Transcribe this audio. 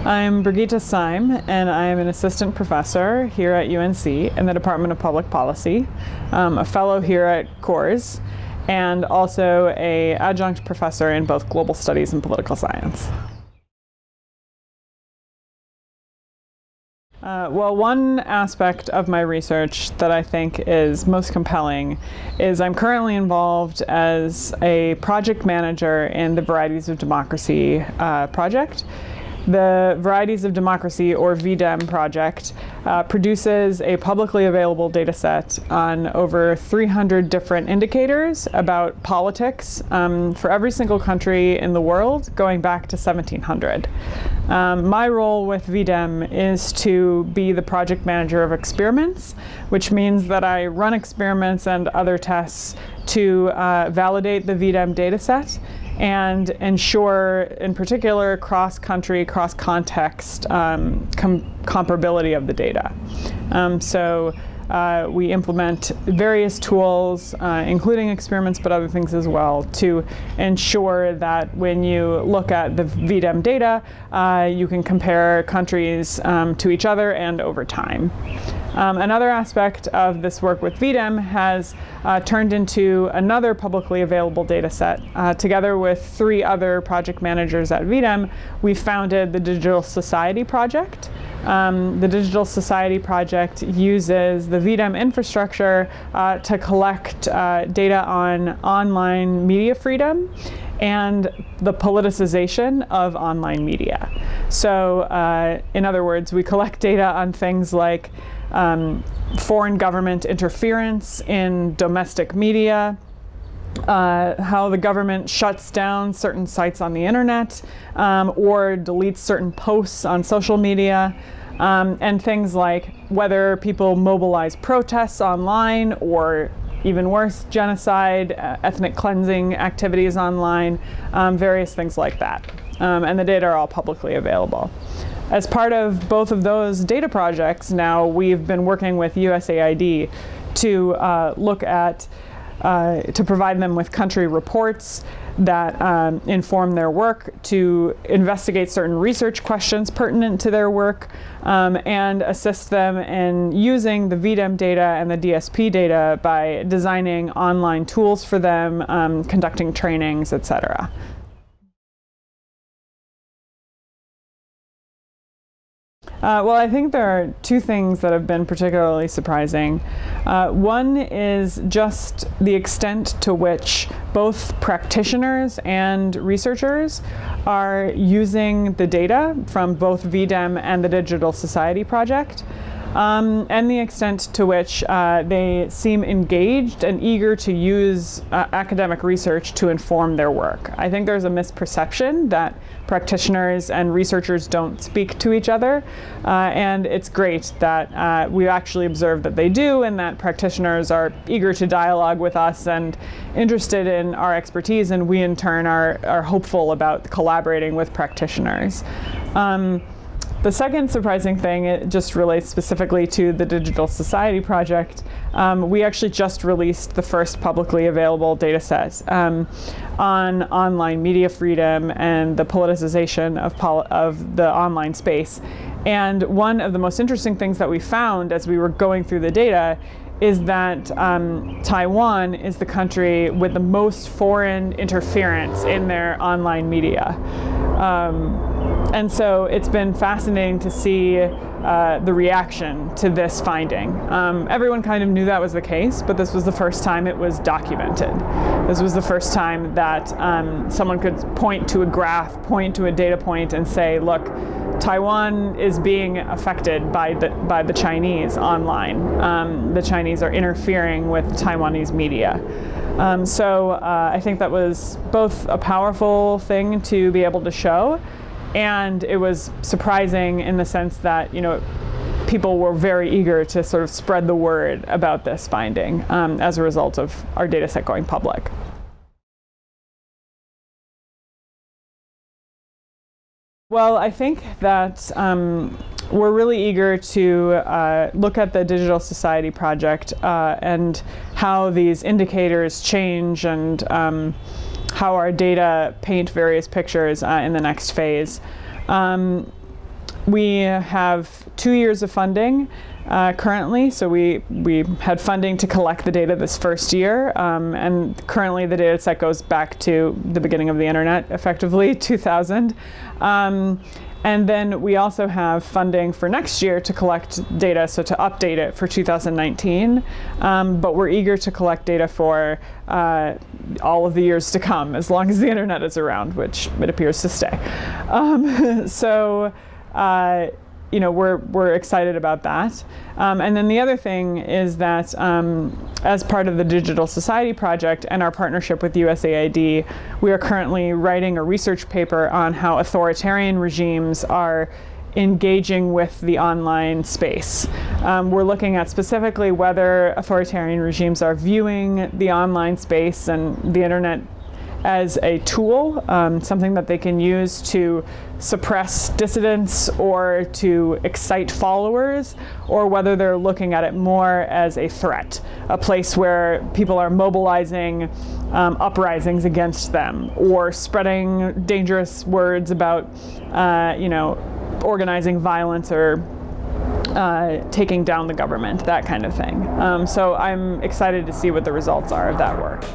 I'm Brigitte Seim, and I am an assistant professor here at UNC in the Department of Public Policy, a fellow here at CORS, and also an adjunct professor in both global studies and political science. Well, one aspect of my research that I think is most compelling is I'm currently involved as a project manager in the Varieties of Democracy project. The Varieties of Democracy, or V-Dem project, produces a publicly available data set on over 300 different indicators about politics for every single country in the world going back to 1700. My role with V-Dem is to be the project manager of experiments, which means that I run experiments and other tests to validate the V-Dem data set and ensure, in particular, cross-country, cross-context comparability of the data. We implement various tools, including experiments, but other things as well, to ensure that when you look at the V-Dem data, you can compare countries to each other and over time. Another aspect of this work with V-Dem has turned into another publicly available data set. Together with 3 other project managers at V-Dem, we founded the Digital Society Project. The Digital Society Project uses the V-Dem infrastructure to collect data on online media freedom and the politicization of online media. So, in other words, we collect data on things like foreign government interference in domestic media, how the government shuts down certain sites on the internet or deletes certain posts on social media, and things like whether people mobilize protests online or, even worse, genocide, ethnic cleansing activities online, various things like that. And the data are all publicly available. As part of both of those data projects now, we've been working with USAID to look at, to provide them with country reports that inform their work, to investigate certain research questions pertinent to their work, and assist them in using the V-Dem data and the DSP data by designing online tools for them, conducting trainings, etc. Well, I think there are 2 things that have been particularly surprising. One is just the extent to which both practitioners and researchers are using the data from both V-Dem and the Digital Society Project, and the extent to which they seem engaged and eager to use academic research to inform their work. I think there's a misperception that practitioners and researchers don't speak to each other, and it's great that we actually observe that they do, and that practitioners are eager to dialogue with us and interested in our expertise, and we in turn are hopeful about collaborating with practitioners. The second surprising thing, it just relates specifically to the Digital Society Project. We actually just released the first publicly available data set on online media freedom and the politicization of the online space. And one of the most interesting things that we found as we were going through the data is that Taiwan is the country with the most foreign interference in their online media. And so it's been fascinating to see the reaction to this finding. Everyone kind of knew that was the case, but this was the first time it was documented. This was the first time that someone could point to a graph, point to a data point, and say, look, Taiwan is being affected by the Chinese online. The Chinese are interfering with Taiwanese media. I think that was both a powerful thing to be able to show, and it was surprising in the sense that, people were very eager to sort of spread the word about this finding as a result of our data set going public. Well, I think that we're really eager to look at the Digital Society Project and how these indicators change and how our data paint various pictures in the next phase. We have 2 years of funding currently, so we had funding to collect the data this first year, and currently the data set goes back to the beginning of the internet, effectively 2000. And then we also have funding for next year to collect data, so to update it for 2019. But we're eager to collect data for all of the years to come, as long as the internet is around, which it appears to stay. We're excited about that. And then the other thing is that as part of the Digital Society Project and our partnership with USAID, we are currently writing a research paper on how authoritarian regimes are engaging with the online space. We're looking at specifically whether authoritarian regimes are viewing the online space and the internet as a tool, something that they can use to suppress dissidents or to excite followers, or whether they're looking at it more as a threat, a place where people are mobilizing uprisings against them or spreading dangerous words about, organizing violence or taking down the government, that kind of thing. So I'm excited to see what the results are of that work.